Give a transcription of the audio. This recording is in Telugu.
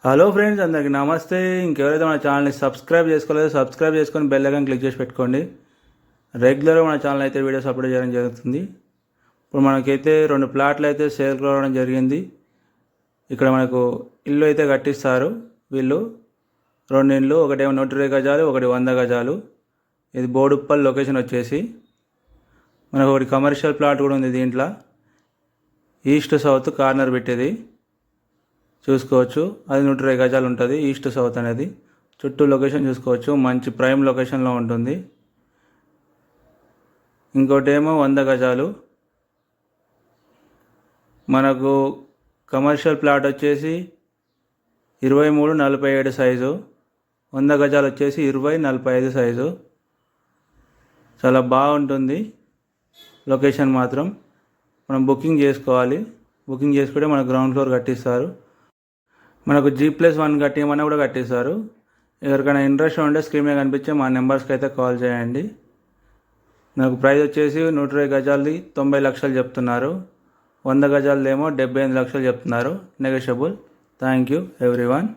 హలో ఫ్రెండ్స్, అందరికీ నమస్తే. ఇంకెవరైతే మన ఛానల్ని సబ్స్క్రైబ్ చేసుకోలేదో సబ్స్క్రైబ్ చేసుకొని బెల్ ఐకాన్ క్లిక్ చేసి పెట్టుకోండి. రెగ్యులర్గా మన ఛానల్ అయితే వీడియోస్ అప్లోడ్ చేయడం జరుగుతుంది. ఇప్పుడు మనకైతే 2 ప్లాట్లు అయితే సేల్ కావడం జరిగింది. ఇక్కడ మనకు ఇల్లు అయితే కట్టిస్తారు వీళ్ళు. 2 ఇండ్లు, ఒకటేమో 120 గజాలు, ఒకటి 100 గజాలు. ఇది బోడుప్పల్ లొకేషన్ వచ్చేసి. మనకు ఒకటి కమర్షియల్ ప్లాట్ కూడా ఉంది దీంట్లో. ఈస్ట్ సౌత్ కార్నర్ పెట్టేది చూసుకోవచ్చు. అది 120 గజాలు ఉంటుంది. ఈస్ట్ సౌత్ అనేది చుట్టూ లొకేషన్ చూసుకోవచ్చు. మంచి ప్రైమ్ లొకేషన్లో ఉంటుంది. ఇంకోటి ఏమో 100 గజాలు. మనకు కమర్షియల్ ప్లాట్ వచ్చేసి 23x47 సైజు. 100 గజాలు వచ్చేసి 20x45 సైజు. చాలా బాగుంటుంది లొకేషన్ మాత్రం. మనం బుకింగ్ చేసుకోవాలి. బుకింగ్ చేసుకుంటే మన గ్రౌండ్ ఫ్లోర్ కట్టిస్తారు. మనకు G+1 కట్టేయమన్నా కూడా కట్టిస్తారు. ఎవరికైనా ఇంట్రెస్ట్ ఉంటే స్క్రీన్ మీద కనిపించే మా నెంబర్స్కి అయితే కాల్ చేయండి. నాకు ప్రైస్ వచ్చేసి 120 గజాలది 90 లక్షలు చెప్తున్నారు. 100 గజాలదేమో 78 లక్షలు చెప్తున్నారు. నెగోషియబుల్. Thank you everyone.